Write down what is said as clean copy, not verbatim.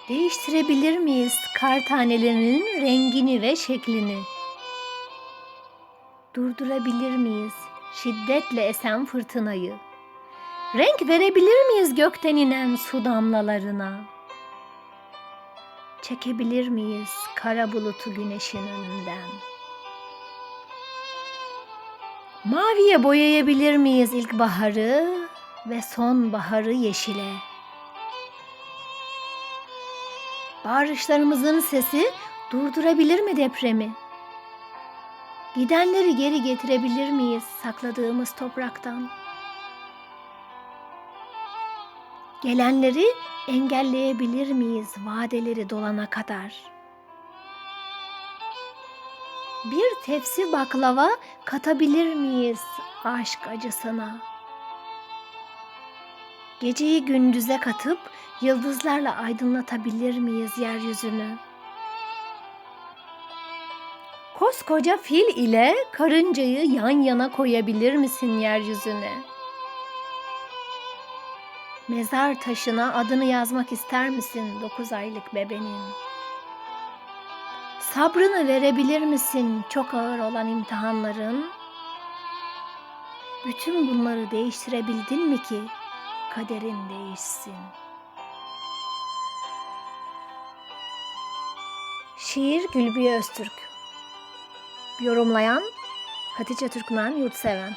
Değiştirebilir miyiz kar tanelerinin rengini ve şeklini? Durdurabilir miyiz şiddetle esen fırtınayı? Renk verebilir miyiz gökten inen su damlalarına? Çekebilir miyiz kara bulutu güneşin önünden? Maviye boyayabilir miyiz ilkbaharı ve sonbaharı yeşile? Bağırışlarımızın sesi durdurabilir mi depremi? Gidenleri geri getirebilir miyiz sakladığımız topraktan? Gelenleri engelleyebilir miyiz vadeleri dolana kadar? Bir tepsi baklava katabilir miyiz aşk acısına? Geceyi gündüze katıp yıldızlarla aydınlatabilir miyiz yeryüzünü? Koskoca fil ile karıncayı yan yana koyabilir misin yeryüzüne? Mezar taşına adını yazmak ister misin 9 aylık bebenin? Sabrını verebilir misin çok ağır olan imtihanların? Bütün bunları değiştirebildin mi ki kaderin değişsin? Şiir Gülbiye Öztürk. Yorumlayan Hatice Türkmen Yurtseven.